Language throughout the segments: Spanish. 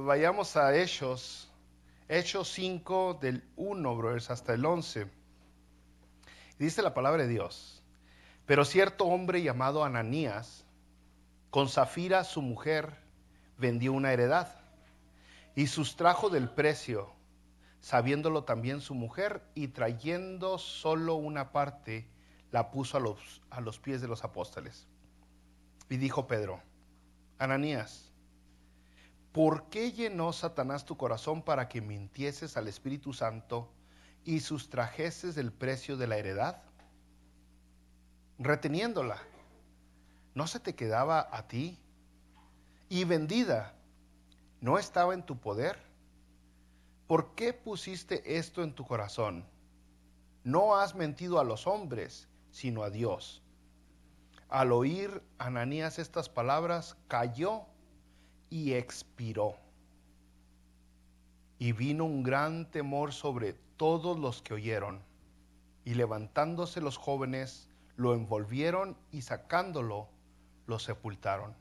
vayamos a Hechos 5 del 1, brothers, hasta el 11. Dice la palabra de Dios: pero cierto hombre llamado Ananías, con Zafira su mujer, vendió una heredad y sustrajo del precio, sabiéndolo también su mujer, y trayendo solo una parte, la puso a los pies de los apóstoles. Y dijo Pedro: Ananías, ¿por qué llenó Satanás tu corazón para que mintieses al Espíritu Santo y sustrajeses del precio de la heredad? Reteniéndola, ¿no se te quedaba a ti? Y vendida, ¿no estaba en tu poder? ¿Por qué pusiste esto en tu corazón? No has mentido a los hombres, sino a Dios. Al oír Ananías estas palabras, cayó y expiró. Y vino un gran temor sobre todos los que oyeron. Y levantándose los jóvenes, lo envolvieron y sacándolo, lo sepultaron.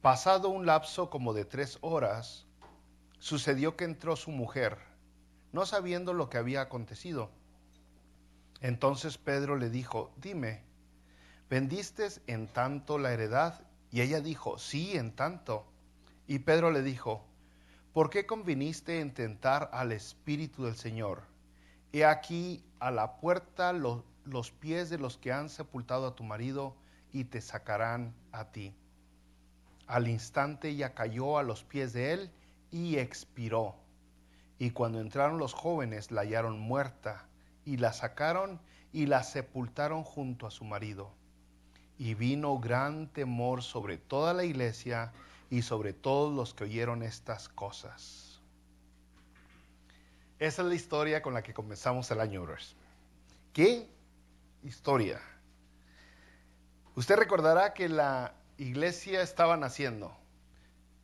Pasado un lapso como de 3 horas, sucedió que entró su mujer, no sabiendo lo que había acontecido. Entonces Pedro le dijo: dime, ¿vendiste en tanto la heredad? Y ella dijo: sí, en tanto. Y Pedro le dijo: ¿por qué conviniste en tentar al Espíritu del Señor? He aquí a la puerta los pies de los que han sepultado a tu marido, y te sacarán a ti. Al instante ella cayó a los pies de él y expiró. Y cuando entraron los jóvenes, la hallaron muerta, y la sacaron y la sepultaron junto a su marido. Y vino gran temor sobre toda la iglesia y sobre todos los que oyeron estas cosas. Esa es la historia con la que comenzamos el año, brothers. ¿Qué historia? Usted recordará que la iglesia estaba naciendo.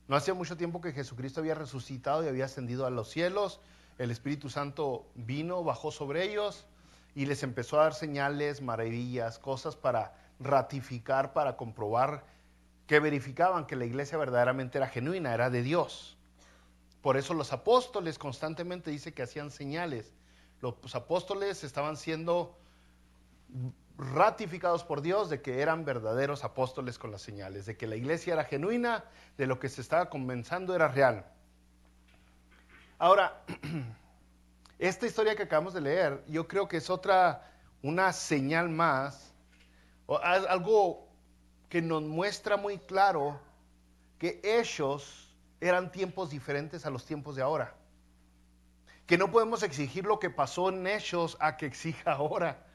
No hacía mucho tiempo que Jesucristo había resucitado y había ascendido a los cielos. El Espíritu Santo vino, bajó sobre ellos y les empezó a dar señales, maravillas, cosas para ratificar, para comprobar, que verificaban que la iglesia verdaderamente era genuina, era de Dios. Por eso los apóstoles constantemente dice que hacían señales. Los apóstoles estaban siendo ratificados por Dios de que eran verdaderos apóstoles con las señales, de que la iglesia era genuina, de lo que se estaba comenzando era real. Ahora, esta historia que acabamos de leer, yo creo que es una señal más, o algo que nos muestra muy claro que ellos eran tiempos diferentes a los tiempos de ahora. Que no podemos exigir lo que pasó en ellos a que exija ahora.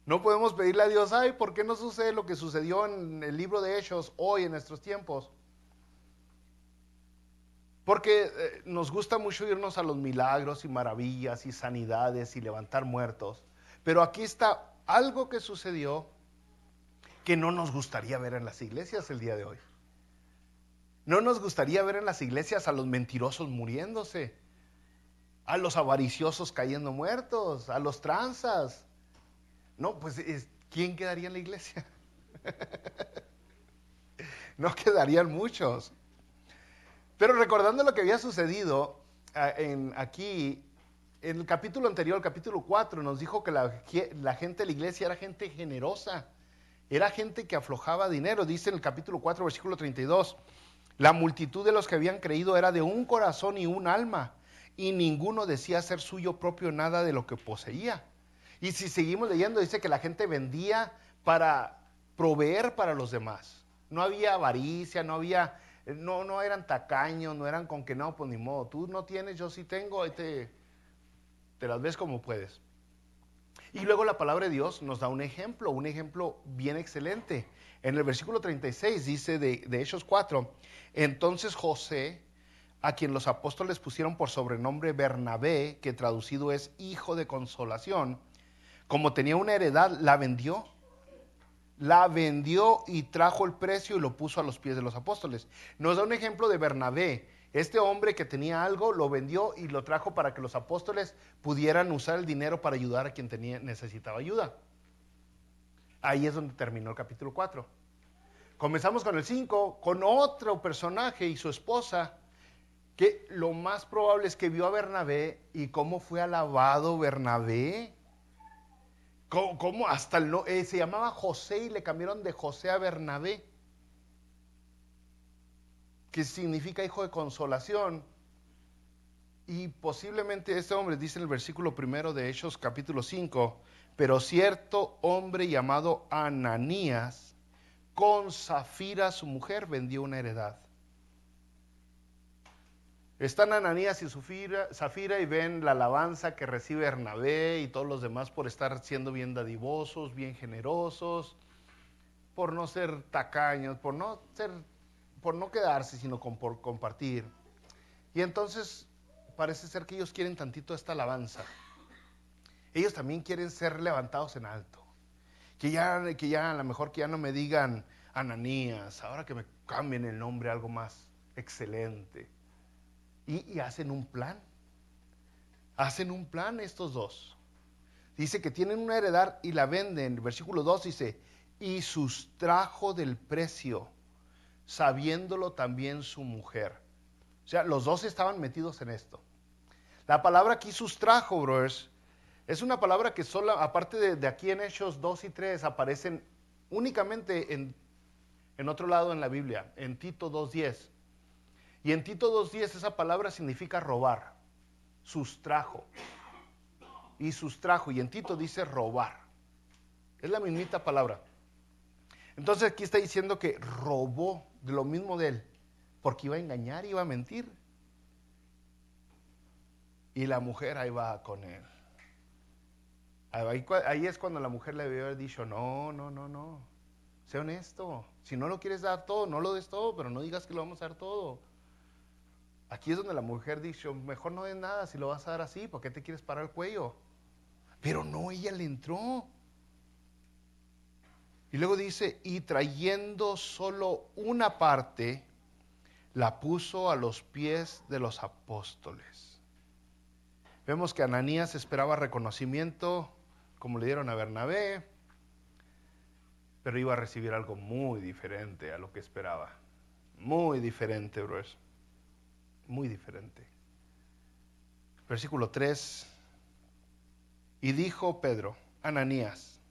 No podemos pedirle a Dios: ay, ¿por qué no sucede lo que sucedió en el libro de Hechos hoy en nuestros tiempos? Porque nos gusta mucho irnos a los milagros y maravillas y sanidades y levantar muertos. Pero aquí está algo que sucedió que no nos gustaría ver en las iglesias el día de hoy. No nos gustaría ver en las iglesias a los mentirosos muriéndose, a los avariciosos cayendo muertos, a los tranzas. No, pues, ¿quién quedaría en la iglesia? No quedarían muchos. Pero recordando lo que había sucedido aquí, en el capítulo anterior, el capítulo 4, nos dijo que la gente de la iglesia era gente generosa, era gente que aflojaba dinero. Dice en el capítulo 4, versículo 32, la multitud de los que habían creído era de un corazón y un alma, y ninguno decía ser suyo propio nada de lo que poseía. Y si seguimos leyendo, dice que la gente vendía para proveer para los demás. No había avaricia, no eran tacaños, no eran con que no, pues ni modo, tú no tienes, yo sí tengo, ahí te las ves como puedes. Y luego la palabra de Dios nos da un ejemplo bien excelente. En el versículo 36 dice de Hechos 4, entonces José, a quien los apóstoles pusieron por sobrenombre Bernabé, que traducido es hijo de consolación, como tenía una heredad, la vendió y trajo el precio y lo puso a los pies de los apóstoles. Nos da un ejemplo de Bernabé. Este hombre que tenía algo, lo vendió y lo trajo para que los apóstoles pudieran usar el dinero para ayudar a quien necesitaba ayuda. Ahí es donde terminó el capítulo 4. Comenzamos con el 5, con otro personaje y su esposa, que lo más probable es que vio a Bernabé y cómo fue alabado Bernabé. ¿Cómo hasta se llamaba José y le cambiaron de José a Bernabé, que significa hijo de consolación. Y posiblemente este hombre, dice en el versículo 1 de Hechos capítulo 5, pero cierto hombre llamado Ananías, con Zafira su mujer, vendió una heredad. Están Ananías y Zafira y ven la alabanza que recibe Bernabé y todos los demás por estar siendo bien dadivosos, bien generosos, por no ser tacaños, por no quedarse, sino por compartir. Y entonces parece ser que ellos quieren tantito esta alabanza. Ellos también quieren ser levantados en alto. Que ya a lo mejor que ya no me digan Ananías, ahora que me cambien el nombre a algo más excelente. Y hacen un plan. Hacen un plan estos dos. Dice que tienen una heredad y la venden. El versículo 2 dice, y sustrajo del precio, sabiéndolo también su mujer. O sea, los dos estaban metidos en esto. La palabra aquí sustrajo, brothers, es una palabra que solo, aparte de aquí en Hechos 2 y 3, aparecen únicamente en otro lado en la Biblia, en Tito 2:10. Y en Tito 2:10 esa palabra significa robar, sustrajo. Y sustrajo, y en Tito dice robar. Es la mismita palabra. Entonces aquí está diciendo que robó de lo mismo de él, porque iba a engañar, iba a mentir. Y la mujer ahí va con él. Ahí es cuando la mujer le debió haber dicho, no, sé honesto. Si no lo quieres dar todo, no lo des todo, pero no digas que lo vamos a dar todo. Aquí es donde la mujer dijo, mejor no des nada si lo vas a dar así, ¿por qué te quieres parar el cuello? Pero no, ella le entró. Y luego dice, y trayendo solo una parte, la puso a los pies de los apóstoles. Vemos que Ananías esperaba reconocimiento, como le dieron a Bernabé, pero iba a recibir algo muy diferente a lo que esperaba. Muy diferente, bros. Muy diferente. Versículo 3. Y dijo Pedro, Ananías,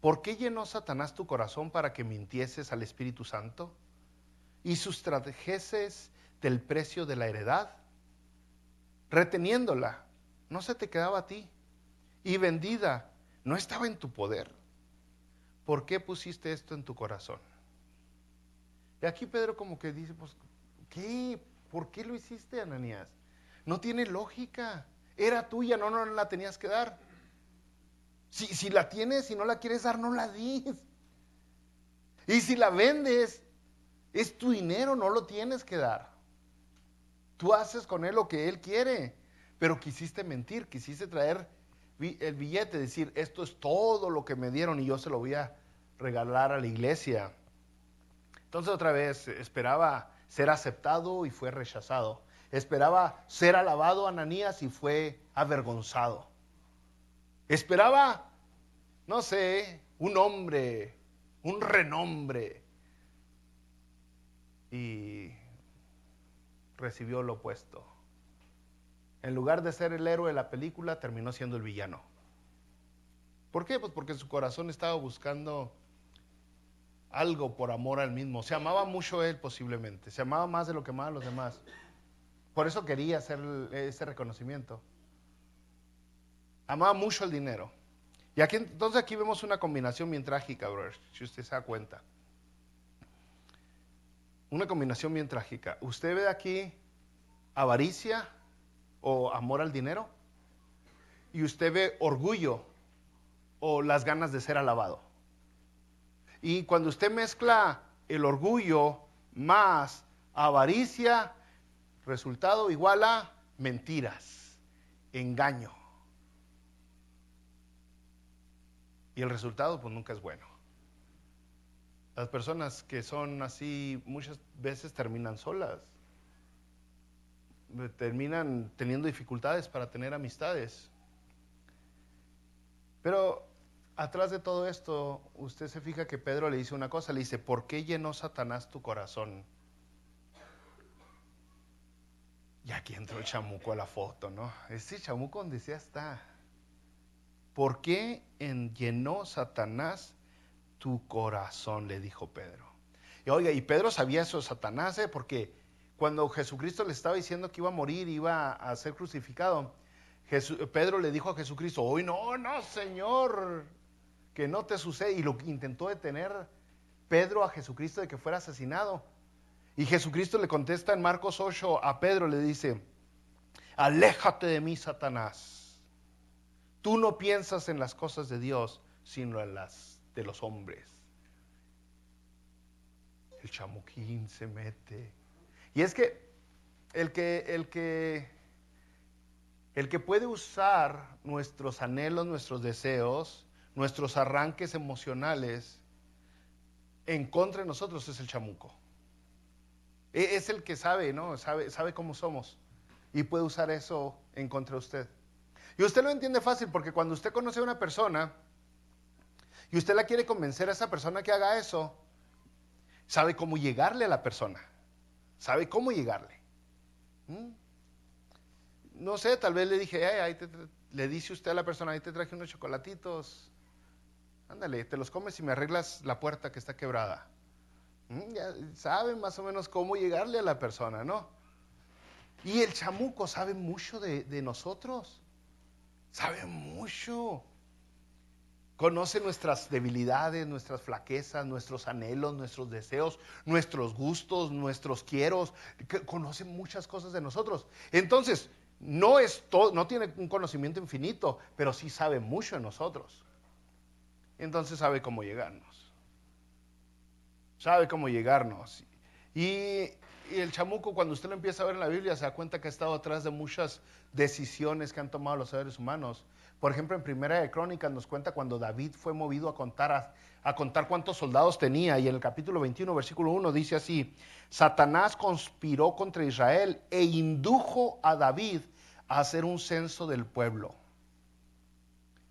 ¿por qué llenó Satanás tu corazón para que mintieses al Espíritu Santo y sustrajeses del precio de la heredad? Reteniéndola, no se te quedaba a ti, y vendida, no estaba en tu poder. ¿Por qué pusiste esto en tu corazón? Y aquí Pedro como que dice, pues, ¿qué? ¿Por qué lo hiciste, Ananías? No tiene lógica. Era tuya, no la tenías que dar. Si la tienes y no la quieres dar, no la des. Y si la vendes, es tu dinero, no lo tienes que dar. Tú haces con él lo que él quiere. Pero quisiste mentir, quisiste traer el billete, decir, esto es todo lo que me dieron y yo se lo voy a regalar a la iglesia. Entonces otra vez esperaba ser aceptado y fue rechazado. Esperaba ser alabado Ananías y fue avergonzado. Esperaba, no sé, un hombre, un renombre y recibió lo opuesto. En lugar de ser el héroe de la película, terminó siendo el villano. ¿Por qué? Pues porque su corazón estaba buscando algo por amor al mismo. Se amaba mucho él posiblemente, se amaba más de lo que amaban los demás. Por eso quería hacer ese reconocimiento. Amaba mucho el dinero. Y entonces aquí vemos una combinación bien trágica, brother, si usted se da cuenta. Una combinación bien trágica. Usted ve aquí avaricia o amor al dinero y usted ve orgullo o las ganas de ser alabado. Y cuando usted mezcla el orgullo más avaricia, resultado igual a mentiras, engaño. Y el resultado pues nunca es bueno. Las personas que son así muchas veces terminan solas. Terminan teniendo dificultades para tener amistades. Pero atrás de todo esto, usted se fija que Pedro le dice una cosa, le dice, ¿por qué llenó Satanás tu corazón? Y aquí entró el chamuco a la foto, ¿no? Este chamuco donde sea está. ¿Por qué llenó Satanás tu corazón? Le dijo Pedro. Y oiga, y Pedro sabía eso de Satanás, porque cuando Jesucristo le estaba diciendo que iba a morir, iba a ser crucificado, Pedro le dijo a Jesucristo, hoy no, no, Señor, que no te sucede. Y lo intentó detener Pedro a Jesucristo de que fuera asesinado. Y Jesucristo le contesta en Marcos 8 a Pedro, le dice, aléjate de mí, Satanás. Tú no piensas en las cosas de Dios, sino en las de los hombres. El chamuquín se mete. Y es que el que puede usar nuestros anhelos, nuestros deseos, nuestros arranques emocionales en contra de nosotros es el chamuco. Es el que sabe, ¿no? Sabe cómo somos y puede usar eso en contra de usted. Y usted lo entiende fácil porque cuando usted conoce a una persona y usted la quiere convencer a esa persona que haga eso, sabe cómo llegarle a la persona. Sabe cómo llegarle. No sé, tal vez le dije, le dice usted a la persona, ahí te traje unos chocolatitos. Ándale, te los comes y me arreglas la puerta que está quebrada. Ya sabe más o menos cómo llegarle a la persona, ¿no? Y el chamuco sabe mucho de nosotros. Sabe mucho. Conoce nuestras debilidades, nuestras flaquezas, nuestros anhelos, nuestros deseos, nuestros gustos, nuestros quieros. Conoce muchas cosas de nosotros. Entonces, no tiene un conocimiento infinito, pero sí sabe mucho de nosotros. Entonces sabe cómo llegarnos. Sabe cómo llegarnos. Y el chamuco, cuando usted lo empieza a ver en la Biblia, se da cuenta que ha estado atrás de muchas decisiones que han tomado los seres humanos. Por ejemplo, en Primera de Crónicas nos cuenta cuando David fue movido a contar cuántos soldados tenía. Y en el capítulo 21, versículo 1, dice así, Satanás conspiró contra Israel e indujo a David a hacer un censo del pueblo.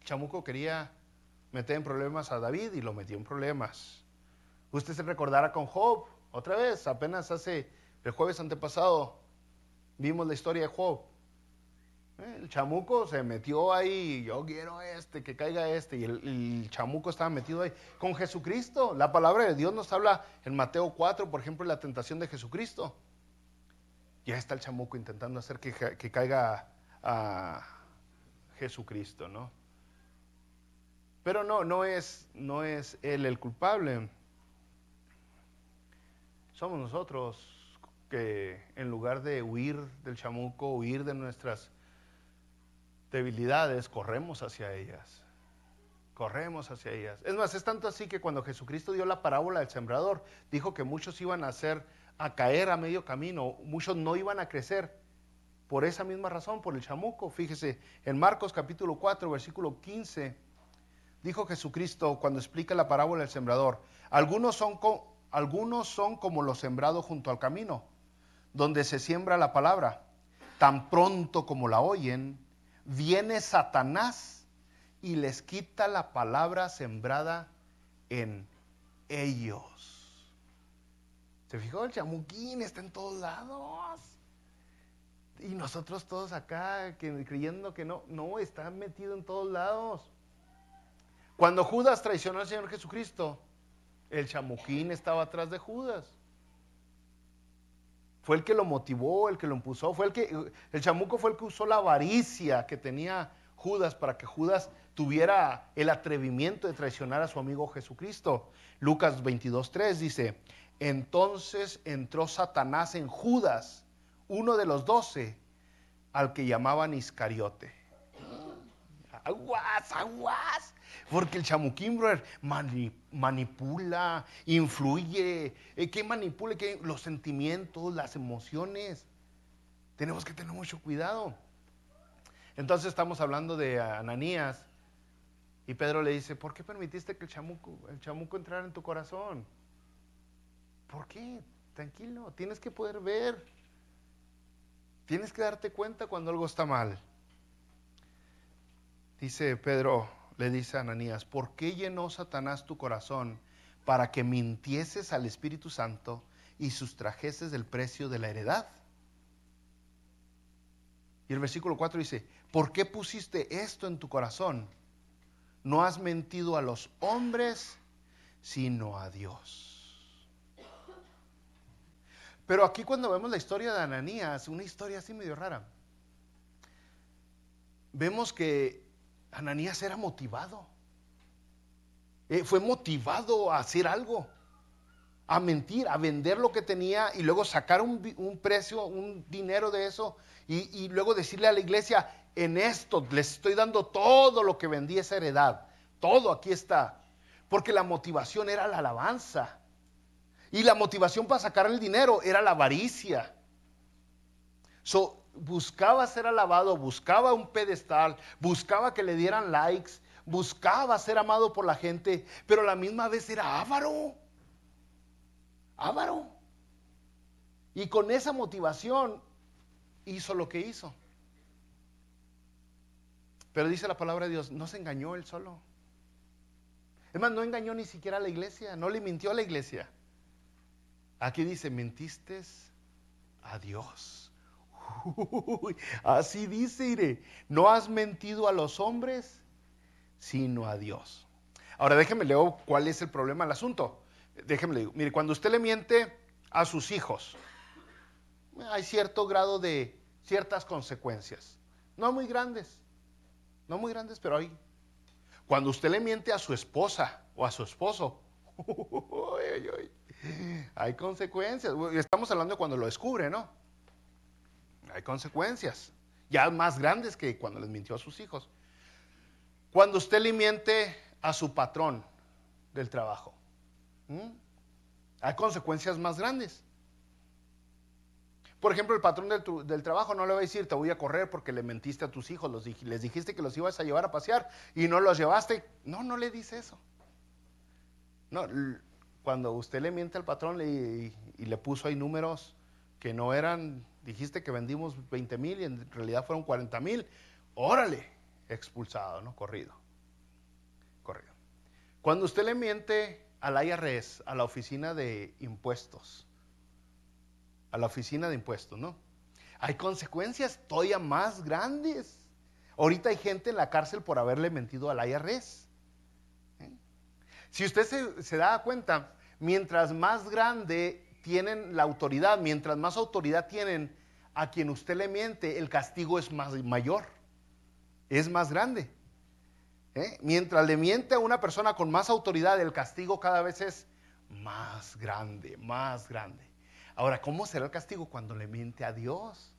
El chamuco quería meter en problemas a David y lo metió en problemas. Usted se recordará con Job, otra vez, apenas el jueves antepasado, vimos la historia de Job. El chamuco se metió ahí, yo quiero que caiga y el chamuco estaba metido ahí. Con Jesucristo, la palabra de Dios nos habla en Mateo 4, por ejemplo, la tentación de Jesucristo. Ya está el chamuco intentando hacer que caiga a Jesucristo, ¿no? Pero no es él el culpable. Somos nosotros que en lugar de huir del chamuco, huir de nuestras debilidades, corremos hacia ellas. Corremos hacia ellas. Es más, es tanto así que cuando Jesucristo dio la parábola del sembrador, dijo que muchos iban a caer a medio camino, muchos no iban a crecer. Por esa misma razón, por el chamuco. Fíjese, en Marcos capítulo 4, versículo 15, dijo Jesucristo cuando explica la parábola del sembrador, algunos son como los sembrados junto al camino, donde se siembra la palabra. Tan pronto como la oyen, viene Satanás y les quita la palabra sembrada en ellos. ¿Se fijó? El chamuquín está en todos lados. Y nosotros todos acá creyendo que no, está metido en todos lados. Cuando Judas traicionó al Señor Jesucristo, el chamuquín estaba atrás de Judas. Fue el que lo motivó, el que lo impulsó, el chamuco fue el que usó la avaricia que tenía Judas para que Judas tuviera el atrevimiento de traicionar a su amigo Jesucristo. Lucas 22:3 dice, entonces entró Satanás en Judas, uno de los 12, al que llamaban Iscariote. Aguas, aguas. Porque el chamuquín, brother, manipula, influye. ¿Qué manipula? Los sentimientos, las emociones. Tenemos que tener mucho cuidado. Entonces estamos hablando de Ananías. Y Pedro le dice, ¿por qué permitiste que el chamuco entrara en tu corazón? ¿Por qué? Tranquilo, tienes que poder ver. Tienes que darte cuenta cuando algo está mal. Dice Pedro le dice a Ananías, ¿por qué llenó Satanás tu corazón para que mintieses al Espíritu Santo y sustrajeses del precio de la heredad? Y el versículo 4 dice, ¿por qué pusiste esto en tu corazón? No has mentido a los hombres, sino a Dios. Pero aquí cuando vemos la historia de Ananías, una historia así medio rara, vemos que Ananías era motivado. Fue motivado a hacer algo, a mentir, a vender lo que tenía y luego sacar un precio, un dinero de eso y luego decirle a la iglesia, en esto les estoy dando todo lo que vendí, esa heredad, todo aquí está, porque la motivación era la alabanza y la motivación para sacar el dinero era la avaricia. Buscaba ser alabado, buscaba un pedestal, buscaba que le dieran likes, buscaba ser amado por la gente, pero a la misma vez era avaro. Avaro. Y con esa motivación hizo lo que hizo. Pero dice la palabra de Dios, no se engañó él solo. Es más, no engañó ni siquiera a la iglesia, no le mintió a la iglesia. Aquí dice, mentiste a Dios. Uy, así dice, iré, no has mentido a los hombres, sino a Dios. Ahora déjeme leer cuál es el problema del asunto. Déjeme leer, mire, cuando usted le miente a sus hijos, hay cierto grado de ciertas consecuencias. No muy grandes, pero hay. Cuando usted le miente a su esposa o a su esposo, hay consecuencias. Estamos hablando de cuando lo descubre, ¿no? Hay consecuencias, ya más grandes que cuando les mintió a sus hijos. Cuando usted le miente a su patrón del trabajo, hay consecuencias más grandes. Por ejemplo, el patrón del trabajo no le va a decir, te voy a correr porque le mentiste a tus hijos, les dijiste que los ibas a llevar a pasear y no los llevaste. No, no le dice eso. No, cuando usted le miente al patrón y le puso ahí números que no eran, dijiste que vendimos 20,000 y en realidad fueron 40,000, órale, expulsado, ¿no? Corrido. Cuando usted le miente al IRS, a la oficina de impuestos, ¿no? Hay consecuencias todavía más grandes. Ahorita hay gente en la cárcel por haberle mentido al IRS. Si usted se da cuenta, mientras más grande tienen la autoridad, mientras más autoridad tienen a quien usted le miente, el castigo es mayor, es más grande. Mientras le miente a una persona con más autoridad, el castigo cada vez es más grande, más grande. Ahora, ¿cómo será el castigo cuando le miente a Dios?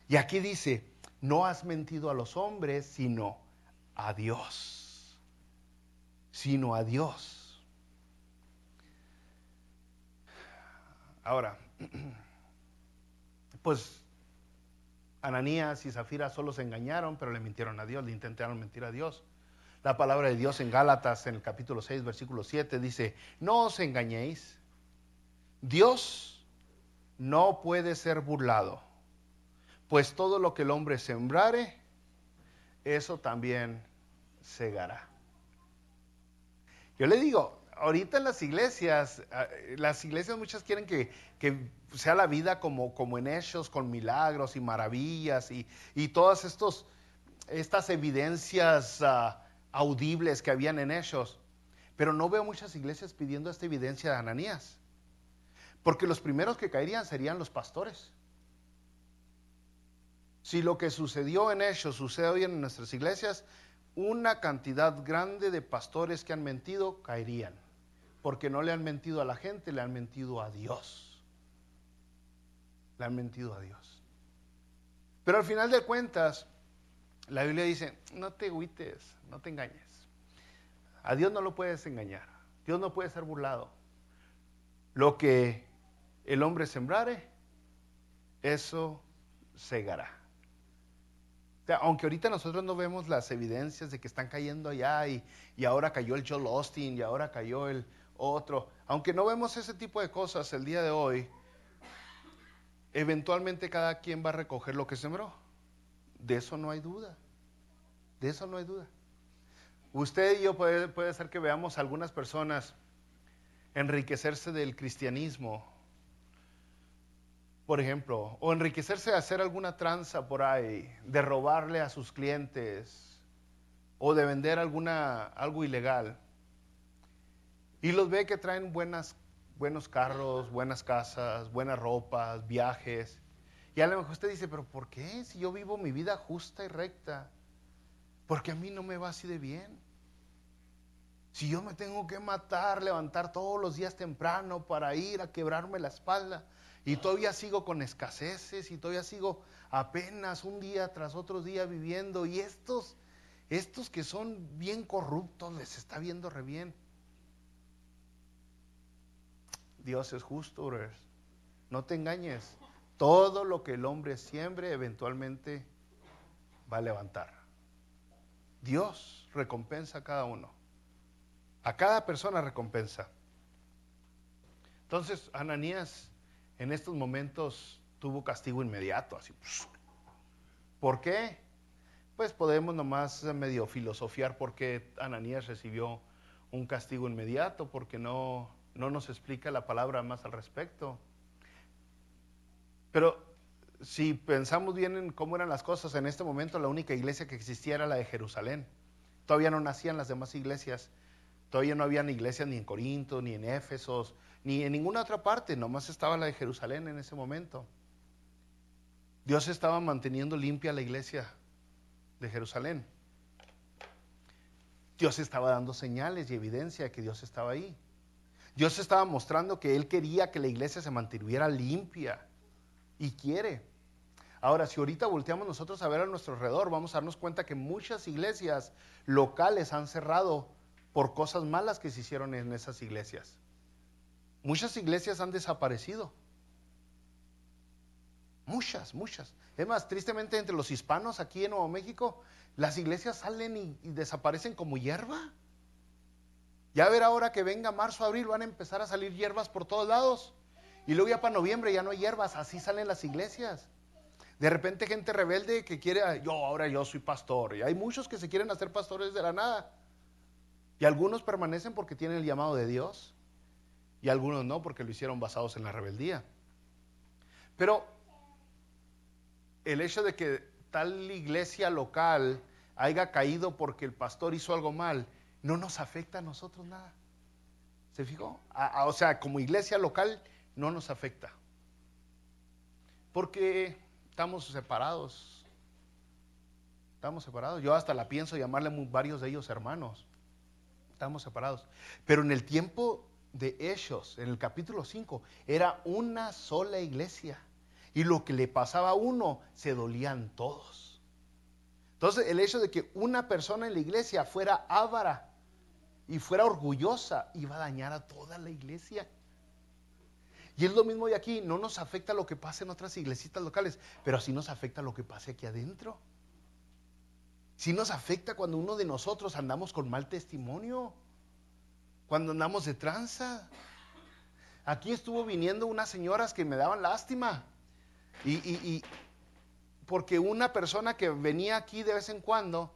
Y aquí dice, no has mentido a los hombres, sino a Dios. Sino a Dios. Ahora, pues Ananías y Zafira solo se engañaron, pero le mintieron a Dios, le intentaron mentir a Dios. La palabra de Dios en Gálatas, en el capítulo 6, versículo 7, dice, no os engañéis, Dios no puede ser burlado, pues todo lo que el hombre sembrare, eso también segará. Yo le digo, ahorita en las iglesias muchas quieren que sea la vida como en Hechos, con milagros y maravillas y todas estas evidencias audibles que habían en Hechos. Pero no veo muchas iglesias pidiendo esta evidencia de Ananías. Porque los primeros que caerían serían los pastores. Si lo que sucedió en Hechos sucede hoy en nuestras iglesias, una cantidad grande de pastores que han mentido caerían. Porque no le han mentido a la gente, le han mentido a Dios. Le han mentido a Dios. Pero al final de cuentas, la Biblia dice, no te agüites, no te engañes. A Dios no lo puedes engañar. Dios no puede ser burlado. Lo que el hombre sembrare, eso segará. O sea, aunque ahorita nosotros no vemos las evidencias de que están cayendo allá y ahora cayó el Joel Osteen y ahora cayó el otro, aunque no vemos ese tipo de cosas el día de hoy, eventualmente cada quien va a recoger lo que sembró. De eso no hay duda. De eso no hay duda. Usted y yo puede ser que veamos a algunas personas enriquecerse del cristianismo, por ejemplo, o enriquecerse de hacer alguna tranza por ahí, de robarle a sus clientes o de vender algo ilegal. Y los ve que traen buenos carros, buenas casas, buenas ropas, viajes. Y a lo mejor usted dice, pero ¿por qué? Si yo vivo mi vida justa y recta, ¿por qué a mí no me va así de bien? Si yo me tengo que matar, levantar todos los días temprano para ir a quebrarme la espalda y todavía sigo con escaseces y todavía sigo apenas un día tras otro día viviendo y estos que son bien corruptos les está viendo re bien. Dios es justo, brothers. No te engañes. Todo lo que el hombre siembre eventualmente va a levantar. Dios recompensa a cada uno. A cada persona recompensa. Entonces, Ananías en estos momentos tuvo castigo inmediato, así. ¿Por qué? Pues podemos nomás medio filosofiar por qué Ananías recibió un castigo inmediato, porque no nos explica la palabra más al respecto. Pero si pensamos bien en cómo eran las cosas, en este momento la única iglesia que existía era la de Jerusalén. Todavía no nacían las demás iglesias. Todavía no habían iglesias ni en Corinto, ni en Éfesos, ni en ninguna otra parte. Nomás estaba la de Jerusalén en ese momento. Dios estaba manteniendo limpia la iglesia de Jerusalén. Dios estaba dando señales y evidencia de que Dios estaba ahí. Dios estaba mostrando que Él quería que la iglesia se mantuviera limpia. Y quiere. Ahora, si ahorita volteamos nosotros a ver a nuestro alrededor, vamos a darnos cuenta que muchas iglesias locales han cerrado por cosas malas que se hicieron en esas iglesias. Muchas iglesias han desaparecido. Muchas. Es más, tristemente entre los hispanos aquí en Nuevo México, las iglesias salen y desaparecen como hierba. Ya ver ahora que venga marzo, abril, van a empezar a salir hierbas por todos lados. Y luego ya para noviembre ya no hay hierbas, así salen las iglesias. De repente gente rebelde que quiere, ahora yo soy pastor. Y hay muchos que se quieren hacer pastores de la nada. Y algunos permanecen porque tienen el llamado de Dios. Y algunos no, porque lo hicieron basados en la rebeldía. Pero el hecho de que tal iglesia local haya caído porque el pastor hizo algo mal, no nos afecta a nosotros nada. ¿Se fijó? O sea, como iglesia local no nos afecta. Porque estamos separados. Yo hasta la pienso llamarle varios de ellos hermanos. Estamos separados. Pero en el tiempo de Hechos, en el capítulo 5, era una sola iglesia. Y lo que le pasaba a uno, se dolían todos. Entonces, el hecho de que una persona en la iglesia fuera avara y fuera orgullosa, iba a dañar a toda la iglesia. Y es lo mismo de aquí, no nos afecta lo que pasa en otras iglesitas locales, pero sí nos afecta lo que pase aquí adentro. Sí nos afecta cuando uno de nosotros andamos con mal testimonio, cuando andamos de tranza. Aquí estuvo viniendo unas señoras que me daban lástima, y porque una persona que venía aquí de vez en cuando,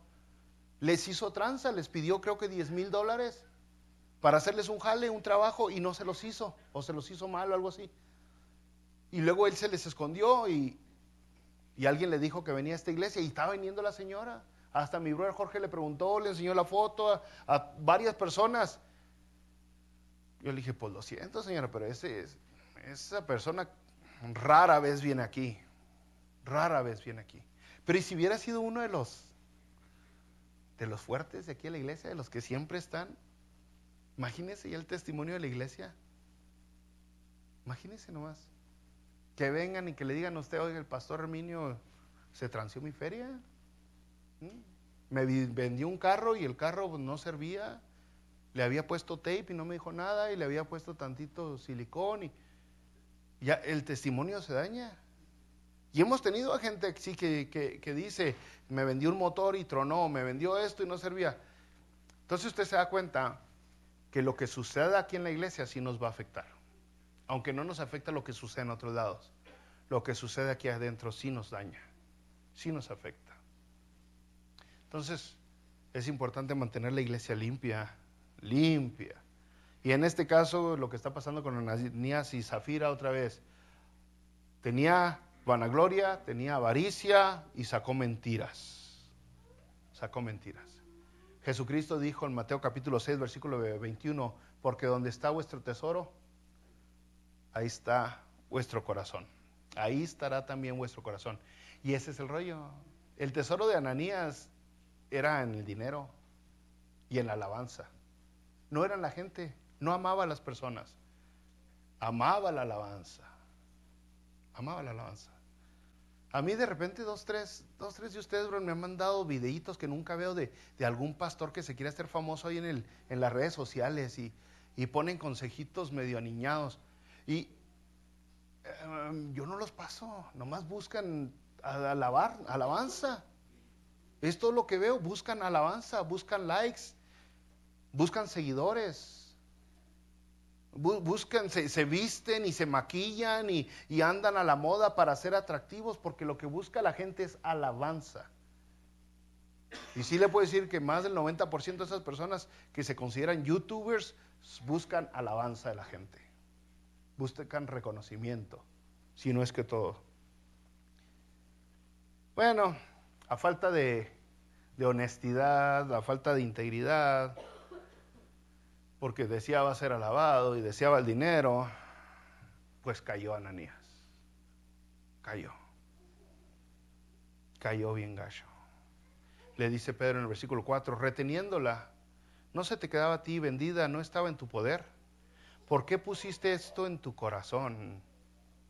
les hizo tranza, les pidió creo que $10,000 para hacerles un jale, un trabajo, y no se los hizo, o se los hizo mal o algo así. Y luego él se les escondió y alguien le dijo que venía a esta iglesia y estaba viniendo la señora. Hasta mi brother Jorge le preguntó, le enseñó la foto a varias personas. Yo le dije, pues lo siento señora, pero esa persona rara vez viene aquí. Pero ¿y si hubiera sido uno de los fuertes de aquí en la iglesia, de los que siempre están? Imagínese ya el testimonio de la iglesia. Imagínese nomás. Que vengan y que le digan a usted, oiga, el pastor Herminio se transió mi feria. Me vendió un carro y el carro no servía. Le había puesto tape y no me dijo nada, y le había puesto tantito silicón y ya el testimonio se daña. Y hemos tenido a gente sí, que dice, me vendió un motor y tronó, me vendió esto y no servía. Entonces usted se da cuenta que lo que sucede aquí en la iglesia sí nos va a afectar. Aunque no nos afecta lo que sucede en otros lados. Lo que sucede aquí adentro sí nos daña, sí nos afecta. Entonces, es importante mantener la iglesia limpia, limpia. Y en este caso, lo que está pasando con Ananías y Zafira otra vez, tenía vanagloria, tenía avaricia y sacó mentiras. Sacó mentiras. Jesucristo dijo en Mateo capítulo 6, versículo 21, porque donde está vuestro tesoro, ahí está vuestro corazón. Ahí estará también vuestro corazón. Y ese es el rollo. El tesoro de Ananías era en el dinero y en la alabanza. No era en la gente, no amaba a las personas. Amaba la alabanza. Amaba la alabanza. A mí de repente dos, tres de ustedes, bro, me han mandado videitos que nunca veo de algún pastor que se quiere hacer famoso ahí en las redes sociales y ponen consejitos medio aniñados. Y yo no los paso, nomás buscan alabanza. Es todo lo que veo, buscan alabanza, buscan likes, buscan seguidores. Buscan, se visten y se maquillan y andan a la moda para ser atractivos, porque lo que busca la gente es alabanza. Y sí le puedo decir que más del 90% de esas personas que se consideran youtubers buscan alabanza de la gente, buscan reconocimiento, si no es que todo. Bueno, a falta de honestidad, a falta de integridad, porque deseaba ser alabado y deseaba el dinero, pues cayó Ananías. Cayó bien gacho. Le dice Pedro en el versículo 4, reteniéndola, ¿no se te quedaba a ti vendida? ¿No estaba en tu poder? ¿Por qué pusiste esto en tu corazón?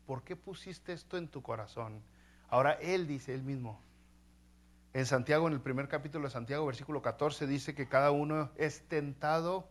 ¿Por qué pusiste esto en tu corazón? Ahora él dice, él mismo. En Santiago, en el primer capítulo de Santiago, versículo 14, dice que cada uno es tentado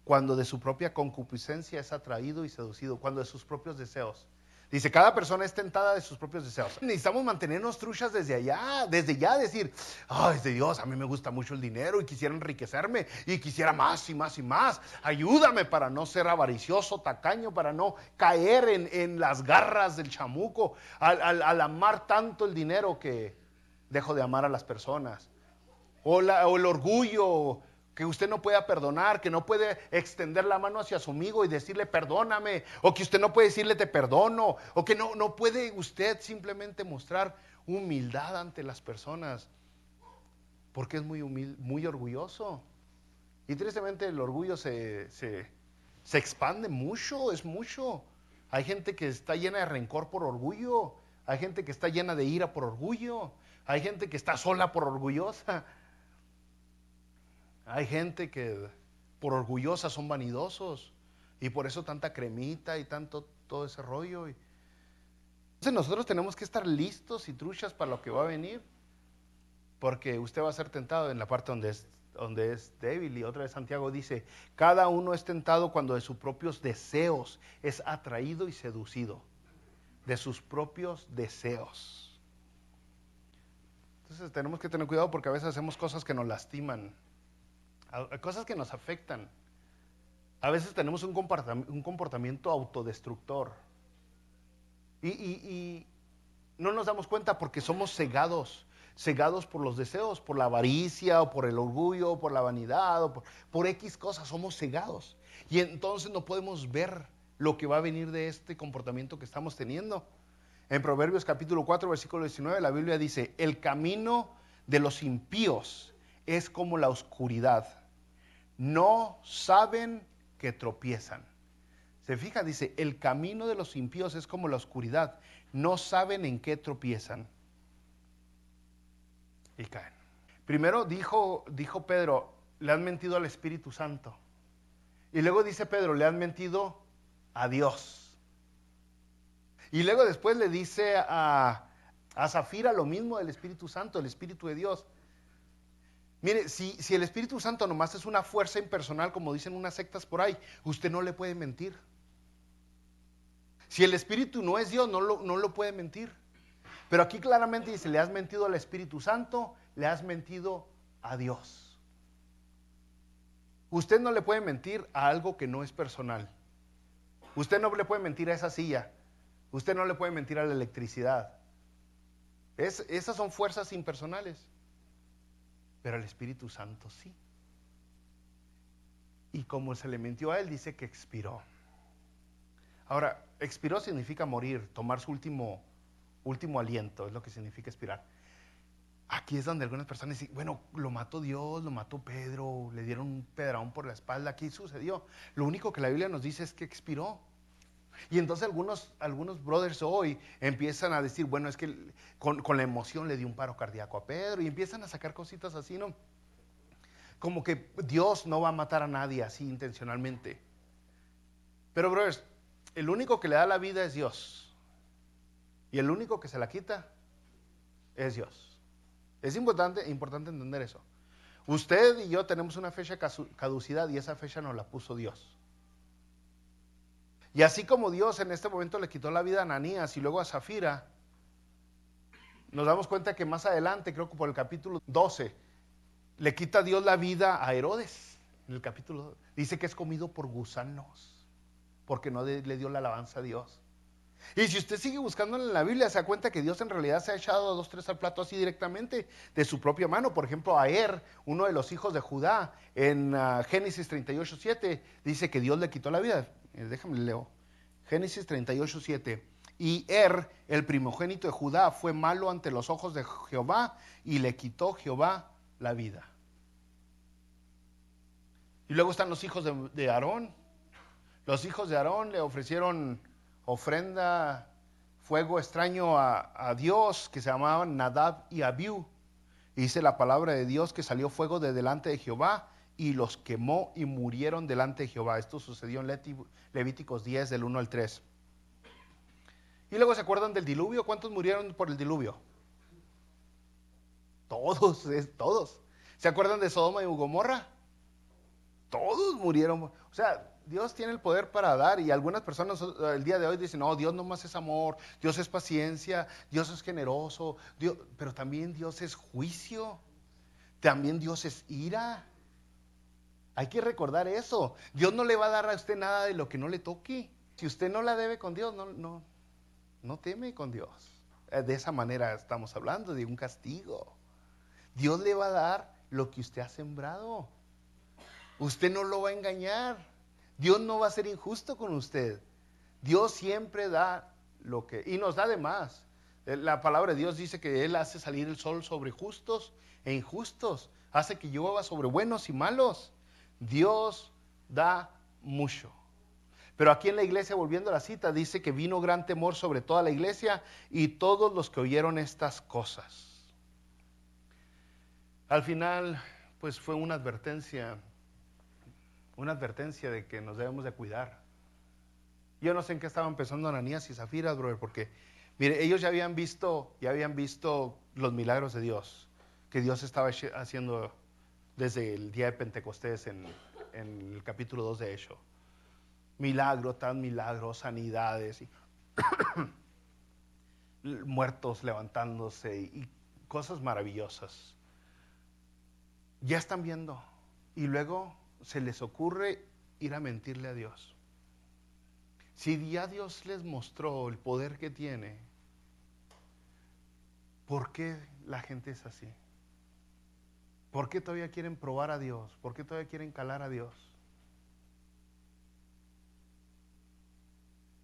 cuando de su propia concupiscencia es atraído y seducido, cuando de sus propios deseos. Dice, cada persona es tentada de sus propios deseos. Necesitamos mantenernos truchas desde ya, decir, ay, de Dios, a mí me gusta mucho el dinero y quisiera enriquecerme y quisiera más y más y más. Ayúdame para no ser avaricioso, tacaño, para no caer en las garras del chamuco, al amar tanto el dinero que dejo de amar a las personas. O el orgullo, que usted no pueda perdonar, que no puede extender la mano hacia su amigo y decirle perdóname, o que usted no puede decirle te perdono, o que no puede usted simplemente mostrar humildad ante las personas, porque es muy humilde, muy orgulloso. Y tristemente el orgullo se expande mucho, es mucho. Hay gente que está llena de rencor por orgullo, hay gente que está llena de ira por orgullo, hay gente que está sola por orgullosa. Hay gente que por orgullosa son vanidosos y por eso tanta cremita y tanto todo ese rollo. Entonces nosotros tenemos que estar listos y truchas para lo que va a venir, porque usted va a ser tentado en la parte donde es débil. Y otra vez Santiago dice, cada uno es tentado cuando de sus propios deseos es atraído y seducido, de sus propios deseos. Entonces tenemos que tener cuidado, porque a veces hacemos cosas que nos lastiman, cosas que nos afectan. A veces tenemos un comportamiento autodestructor y no nos damos cuenta, porque somos cegados por los deseos, por la avaricia, o por el orgullo, o por la vanidad, o por X cosas, somos cegados. Y entonces no podemos ver lo que va a venir de este comportamiento que estamos teniendo. En Proverbios capítulo 4, versículo 19, la Biblia dice, el camino de los impíos es como la oscuridad. No saben que tropiezan. Se fija, dice, el camino de los impíos es como la oscuridad. No saben en qué tropiezan. Y caen. Primero dijo Pedro, le han mentido al Espíritu Santo. Y luego dice Pedro, le han mentido a Dios. Y luego después le dice a Zafira lo mismo del Espíritu Santo, el Espíritu de Dios. Mire, si el Espíritu Santo nomás es una fuerza impersonal, como dicen unas sectas por ahí, usted no le puede mentir. Si el Espíritu no es Dios, no lo puede mentir. Pero aquí claramente dice, le has mentido al Espíritu Santo, le has mentido a Dios. Usted no le puede mentir a algo que no es personal. Usted no le puede mentir a esa silla. Usted no le puede mentir a la electricidad. Esas son fuerzas impersonales. pero el Espíritu Santo sí. Y como se le mintió a él, dice que expiró. Ahora, expiró significa morir, tomar su último aliento, es lo que significa expirar. Aquí es donde algunas personas dicen, bueno, lo mató Dios, lo mató Pedro, le dieron un pedrón por la espalda, aquí sucedió. Lo único que la Biblia nos dice es que expiró. Y entonces algunos brothers hoy empiezan a decir, bueno, es que con la emoción le dio un paro cardíaco a Pedro, y empiezan a sacar cositas así, ¿no? Como que Dios no va a matar a nadie así intencionalmente. Pero, brothers, el único que le da la vida es Dios. Y el único que se la quita es Dios. Es importante entender eso. Usted y yo tenemos una fecha caducidad y esa fecha nos la puso Dios. Y así como Dios en este momento le quitó la vida a Ananías y luego a Zafira, nos damos cuenta que más adelante, creo que por el capítulo 12, le quita Dios la vida a Herodes. En el capítulo 12, dice que es comido por gusanos, porque no le dio la alabanza a Dios. Y si usted sigue buscando en la Biblia, se da cuenta que Dios en realidad se ha echado 2, 3 al plato así directamente de su propia mano. Por ejemplo, a uno de los hijos de Judá, en Génesis 38:7, dice que Dios le quitó la vida. Déjame leo. Génesis 38:7. Y el primogénito de Judá, fue malo ante los ojos de Jehová y le quitó Jehová la vida. Y luego están los hijos de Aarón. Los hijos de Aarón le ofrecieron ofrenda, fuego extraño a Dios, que se llamaban Nadab y Abiú. Y dice la palabra de Dios que salió fuego de delante de Jehová y los quemó y murieron delante de Jehová. Esto sucedió en Levíticos 10, del 1 al 3. Y luego se acuerdan del diluvio. ¿Cuántos murieron por el diluvio? Todos. ¿Se acuerdan de Sodoma y Gomorra? Todos murieron. O sea, Dios tiene el poder para dar, y algunas personas el día de hoy dicen, no, Dios no más es amor, Dios es paciencia, Dios es generoso, pero también Dios es juicio, también Dios es ira. Hay que recordar eso. Dios no le va a dar a usted nada de lo que no le toque. Si usted no la debe con Dios, no teme con Dios. De esa manera estamos hablando de un castigo. Dios le va a dar lo que usted ha sembrado. Usted no lo va a engañar. Dios no va a ser injusto con usted. Dios siempre da y nos da de más. La palabra de Dios dice que Él hace salir el sol sobre justos e injustos. Hace que llueva sobre buenos y malos. Dios da mucho. Pero aquí en la iglesia, volviendo a la cita, dice que vino gran temor sobre toda la iglesia y todos los que oyeron estas cosas. Al final, pues fue una advertencia de que nos debemos de cuidar. Yo no sé en qué estaban pensando Ananías y Zafira, brother, porque, mire, ellos ya habían visto los milagros de Dios, que Dios estaba haciendo desde el día de Pentecostés en el capítulo 2 de Hechos. Milagro, tan milagros, sanidades, y muertos levantándose y cosas maravillosas. Ya están viendo, y luego se les ocurre ir a mentirle a Dios. Si ya Dios les mostró el poder que tiene, ¿por qué la gente es así? ¿Por qué todavía quieren probar a Dios? ¿Por qué todavía quieren calar a Dios?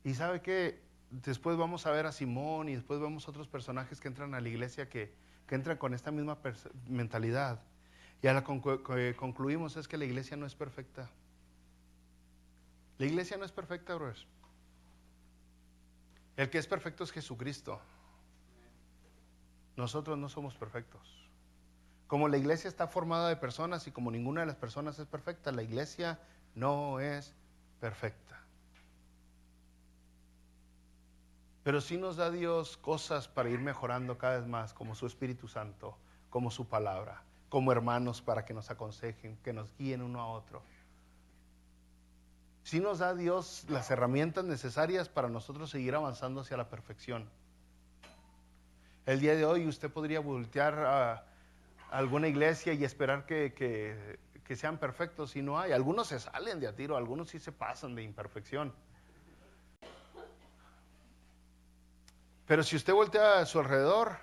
Y sabe que después vamos a ver a Simón y después vemos otros personajes que entran a la iglesia que entran con esta misma mentalidad. Y a la que concluimos es que la iglesia no es perfecta. La iglesia no es perfecta, brothers. El que es perfecto es Jesucristo. Nosotros no somos perfectos. Como la iglesia está formada de personas y como ninguna de las personas es perfecta, la iglesia no es perfecta. Pero sí nos da Dios cosas para ir mejorando cada vez más, como su Espíritu Santo, como su palabra, como hermanos para que nos aconsejen, que nos guíen uno a otro. Sí nos da Dios las herramientas necesarias para nosotros seguir avanzando hacia la perfección. El día de hoy usted podría voltear a alguna iglesia y esperar que sean perfectos, y no hay. Algunos se salen de a tiro, algunos sí se pasan de imperfección. Pero si usted voltea a su alrededor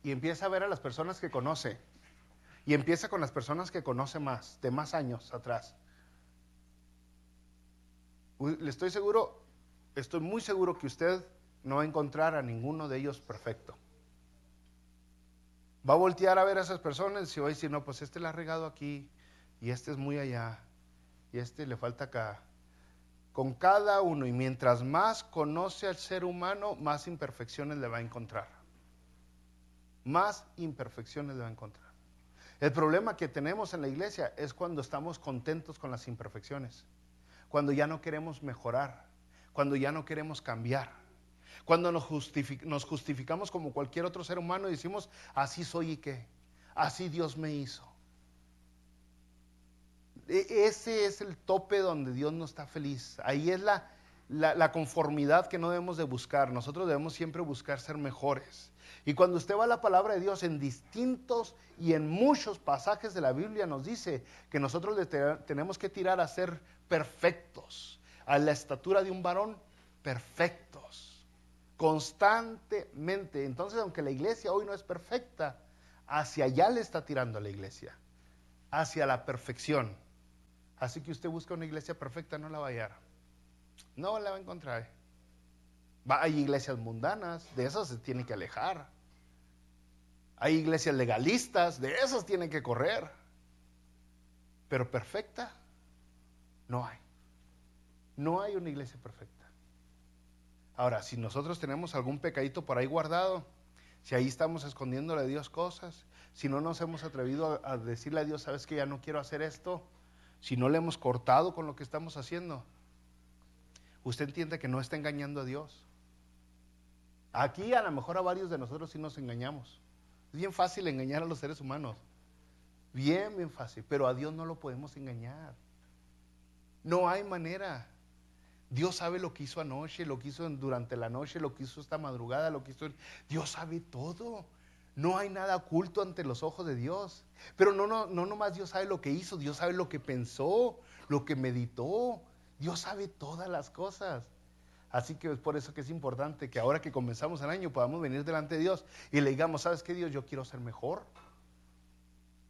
y empieza a ver a las personas que conoce. Y empieza con las personas que conoce más, de más años atrás. Le estoy muy seguro que usted no va a encontrar a ninguno de ellos perfecto. Va a voltear a ver a esas personas y va a decir, no, pues este la ha regado aquí, y este es muy allá, y este le falta acá. Con cada uno, y mientras más conoce al ser humano, más imperfecciones le va a encontrar. Más imperfecciones le va a encontrar. El problema que tenemos en la iglesia es cuando estamos contentos con las imperfecciones, cuando ya no queremos mejorar, cuando ya no queremos cambiar, cuando nos justificamos como cualquier otro ser humano y decimos, así soy y qué, así Dios me hizo. Ese es el tope donde Dios no está feliz. Ahí es la conformidad que no debemos de buscar. Nosotros debemos siempre buscar ser mejores. Y cuando usted va a la palabra de Dios, en distintos y en muchos pasajes de la Biblia nos dice que nosotros tenemos que tirar a ser perfectos, a la estatura de un varón, perfectos, constantemente. Entonces, aunque la iglesia hoy no es perfecta, hacia allá le está tirando a la iglesia, hacia la perfección. Así que usted busca una iglesia perfecta, no la va a hallar, no la va a encontrar. Hay iglesias mundanas, de esas se tiene que alejar. Hay iglesias legalistas, de esas tiene que correr. Pero perfecta, no hay. No hay una iglesia perfecta. Ahora, si nosotros tenemos algún pecadito por ahí guardado, si ahí estamos escondiéndole a Dios cosas, si no nos hemos atrevido a decirle a Dios, sabes que ya no quiero hacer esto, si no le hemos cortado con lo que estamos haciendo, usted entiende que no está engañando a Dios. Aquí a lo mejor a varios de nosotros sí nos engañamos. Es bien fácil engañar a los seres humanos. Bien fácil. Pero a Dios no lo podemos engañar. No hay manera. Dios sabe lo que hizo anoche, lo que hizo durante la noche, lo que hizo esta madrugada, lo que hizo... Dios sabe todo. No hay nada oculto ante los ojos de Dios. Pero no nomás Dios sabe lo que hizo, Dios sabe lo que pensó, lo que meditó. Dios sabe todas las cosas. Así que es por eso que es importante que ahora que comenzamos el año podamos venir delante de Dios y le digamos, ¿sabes qué, Dios? Yo quiero ser mejor.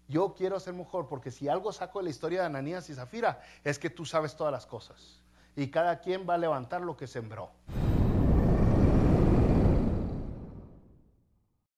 Yo quiero ser mejor, porque si algo saco de la historia de Ananías y Zafira es que tú sabes todas las cosas y cada quien va a levantar lo que sembró.